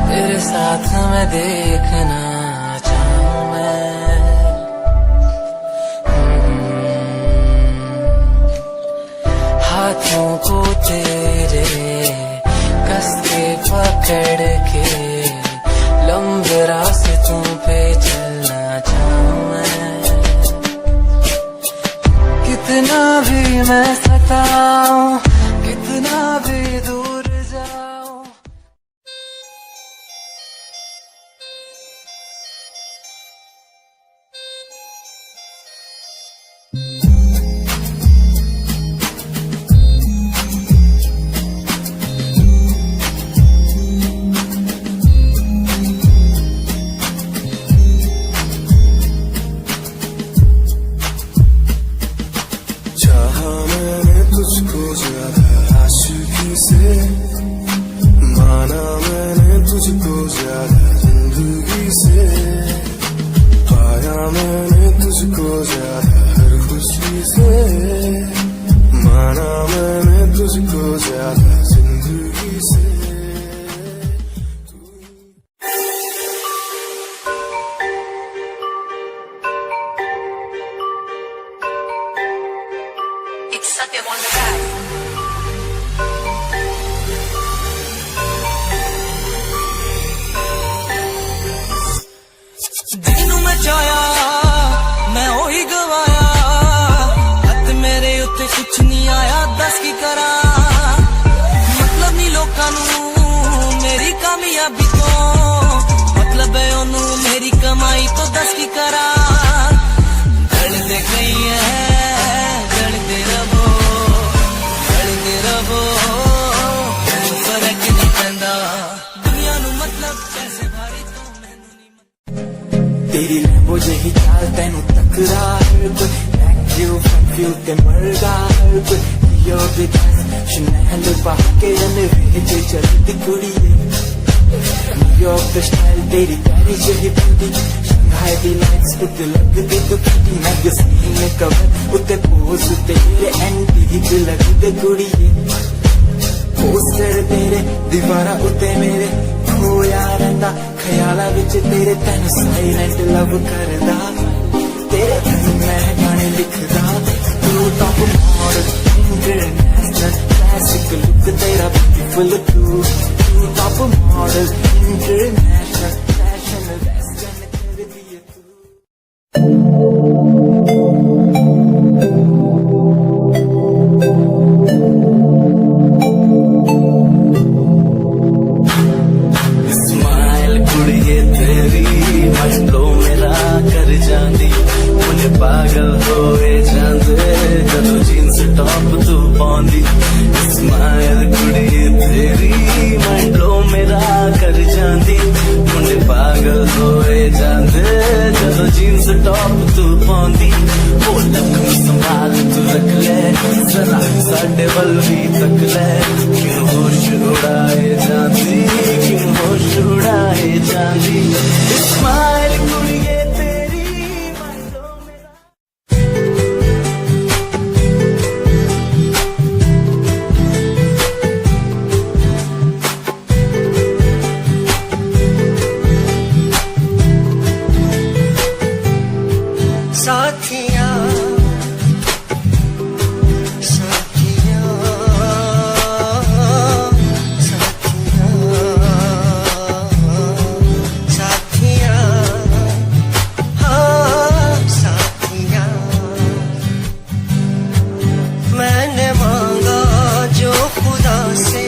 Speaker 5: तेरे साथ मैं देखना चाहूँ मैं। हाथों को तेरे कस के पकड़ के लंबे रास्तों पे चलना चाहूँ मैं। कितना भी मैं सताऊं, कितना भी दूर जाऊं।
Speaker 6: चाहा मैंने तुझको ज्यादा आशिकी से, माना मैंने तुझको ज्यादा जिंदगी से। पाया मैंने तुझको ज्यादा हर खुशी से, माना मैंने तुझको ज्यादा जिंदगी से।
Speaker 2: It's Satya on the track.
Speaker 5: ਜਿਹਨੂੰ ਮੈਂ ਚਾਹਿਆ ਮੈਂ ਉਹੀ ਗਵਾਇਆ, ते मरगा हर कोई यो बिदास शनैल बाके अनवे जे चलती कुड़िए न्यूयॉर्क स्टाइल तेरी प्यारी जही ब्यूटी शंघाई दी लाइट्स उते लगदी तो किटी मैगज़ीन में कवर उते पोज तेरे एंटीक लगदे कुड़िए पोस्टर तेरे दीवारा उते मेरे खोया रंदा ख्याला विच तेरे तैनू साइलेंट लव करदा तेरे लिए मैं गाने लिखदा तू top model international classic look तेरा ब्यूटीफुल तू top model international fashion western कर दिए तू
Speaker 7: स्माइल कुड़िए तेरी मस्लो मेरा कर जांदी मुझे पागल होए जांदे जदों जींस टॉप तू पाउंदी स्माइल कुड़िए तेरी मस्लो मेरा कर जांदी मुझे पागल होए जांदे जदों जींस टॉप तू पाउंदी ओ लख संभाल तू रख ले जरा साडे वल भी तक ले क्यों होश उड़ाए जांदी क्यों होश उड़ाए जांदी स्माइल कुड़िए तेरी मस्लो मेरा
Speaker 4: साथिया साथिया साथिया साथिया हाँ साथिया मैंने मांगा जो खुदा से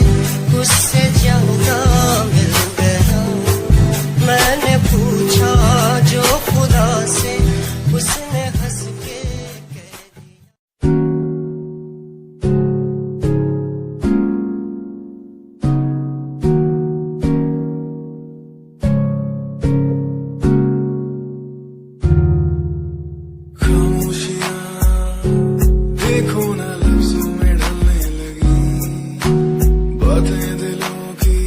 Speaker 4: उससे ज्यादा मिल गया मैंने पूछा जो खुदा से उसने हंस के कह दिया
Speaker 6: खामोशियां देखो ना लफ्जों में ढलने लगी बातें दिलों की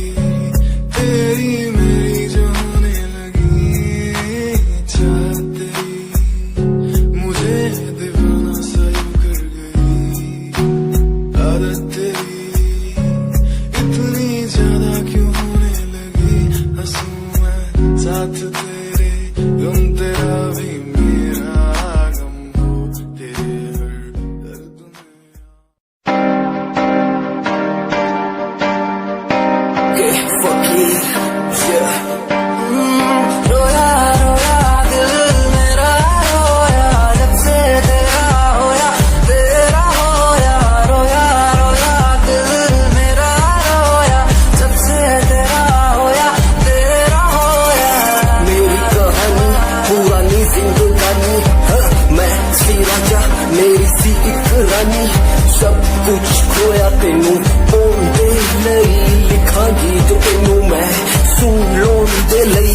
Speaker 6: तेरी मेरी जो होने लगी चाहत तेरी मुझे दीवाना सा यूं कर गई आदत तेरी इतनी ज्यादा क्यों होने लगी हंसूं मैं साथ तेरे गम तेरा भी मेरा गम हो तेरे हर दर्द में
Speaker 5: fuck it, yeah. रोया रोया दिल मेरा रोया जब से तेरा होया रोया रोया दिल मेरा रोया जब से तेरा होया
Speaker 7: मेरी कहानी पुरानी जिंदगानी मैं सी राजा मेरी सी एक रानी सब कुछ खोया तेनू ओंदे लई लिखा गीत तेनू मैं सुन लोंदे लई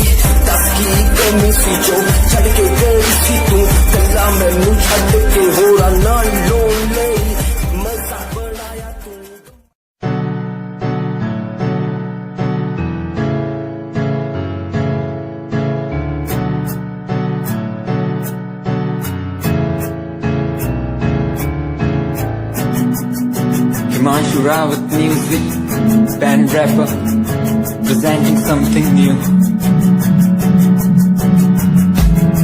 Speaker 7: दस की कमी सी जो छड़ के गई सी तू गल्ला मैनू छड़ के होरा नाल लोन लई मजा बनाया तू
Speaker 5: Himanshu Rawat music, band rapper, presenting something new.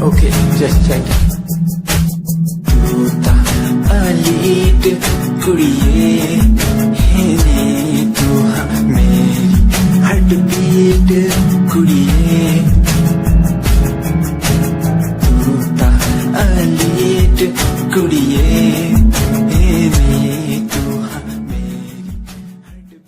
Speaker 5: Okay, just check. Tuta alit kudiye, hene tu meri heartbeat kudiye. Tuta alit kudiye, hene tu meri heartbeat.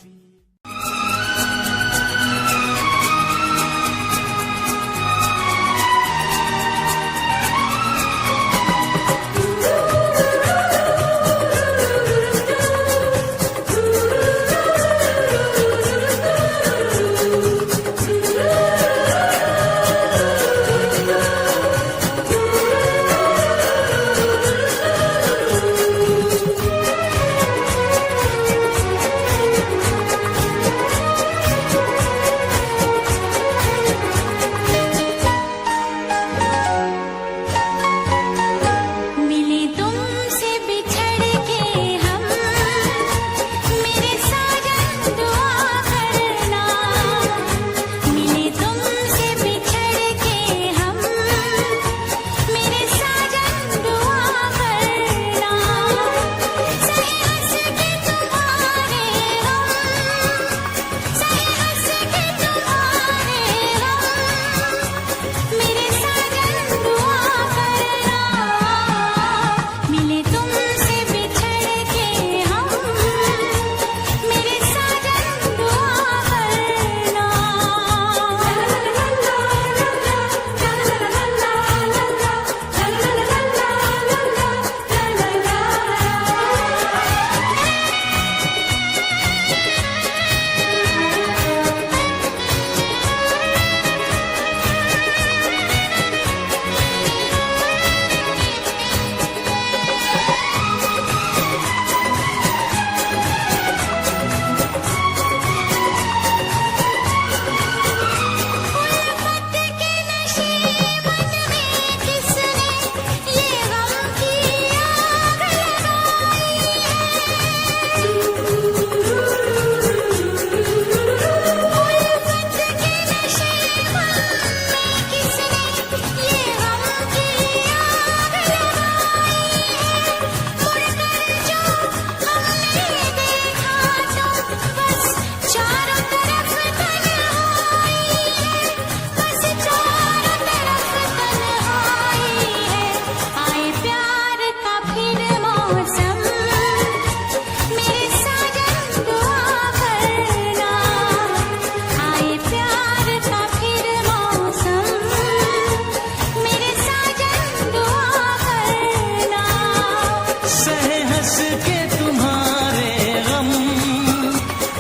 Speaker 1: हंस के तुम्हारे गम,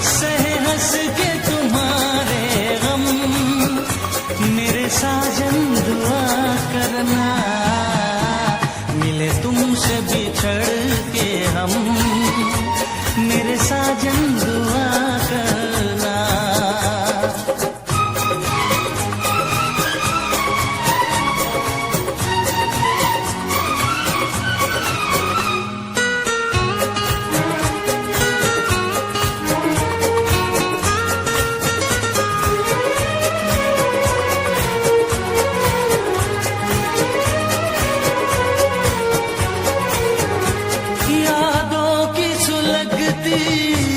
Speaker 1: सहे हंस के तुम्हारे गम, मेरे साजन दुआ करना, मिले तुमसे बिछड़ के हम, मेरे साजन दुआ करना।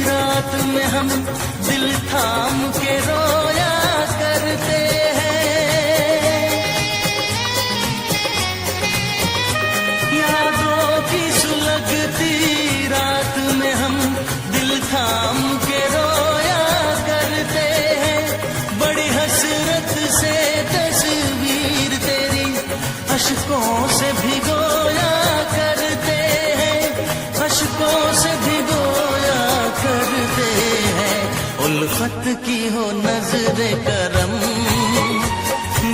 Speaker 1: रात में हम दिल थाम के रोया करते हैं, यादों की सुलगती रात में हम दिल थाम के रोया करते हैं। बड़ी हसरत से तस्वीर तेरी अश्कों से भिगोया करते हैं, अश्कों से भिगोया करते हैं। उल्फत की हो नजरे करम,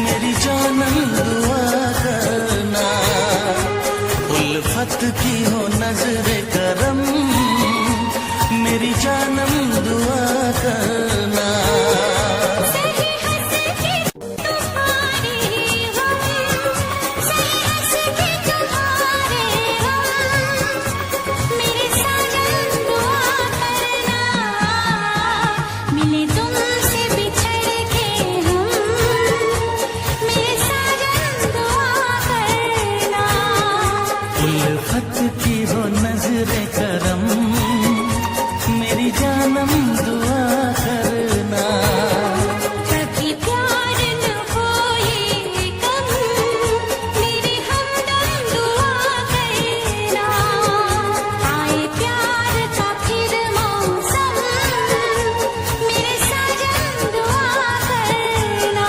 Speaker 1: मेरी जानम दुआ करना, उल्फत की हो नजरे करम, मेरी जानम दुआ करना। उल्फत की हो नजरे करम, मेरी जानम दुआ करना।
Speaker 2: कभी प्यार न हो ये कम, मेरी हमदम दुआ करना। आए प्यार का फिर मौसम, मेरे साजन दुआ करना।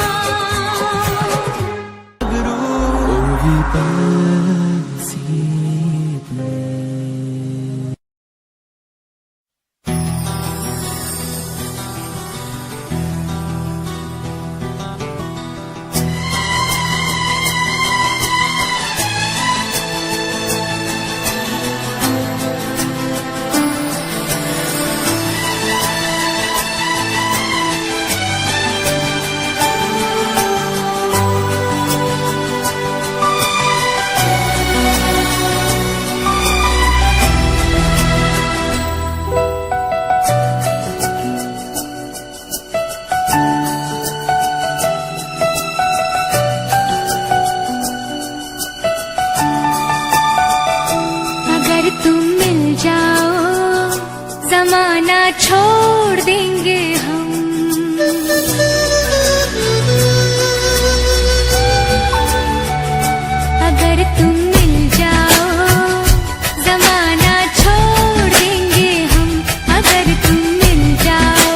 Speaker 2: जमाना छोड़ देंगे हम, अगर तुम मिल जाओ जमाना छोड़ देंगे हम, अगर तुम मिल जाओ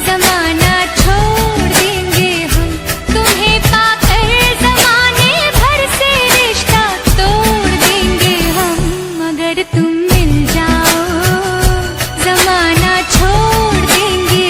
Speaker 2: जमाना छोड़ देंगे हम, तुम्हें पाकर जमाने भर से रिश्ता तोड़ देंगे हम, अगर तुम मिल जाओ जमाना छोड़ देंगे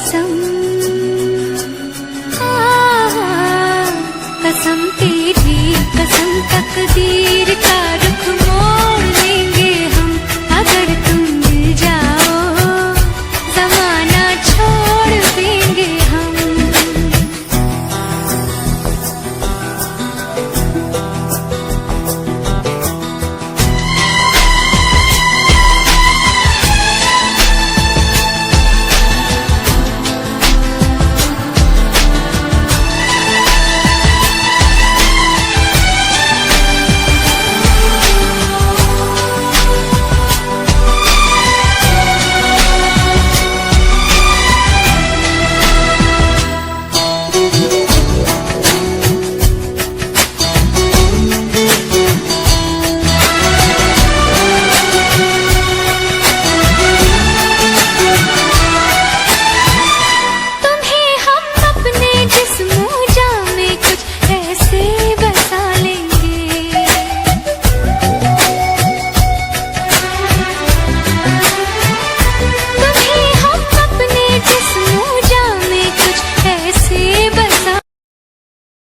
Speaker 2: कसम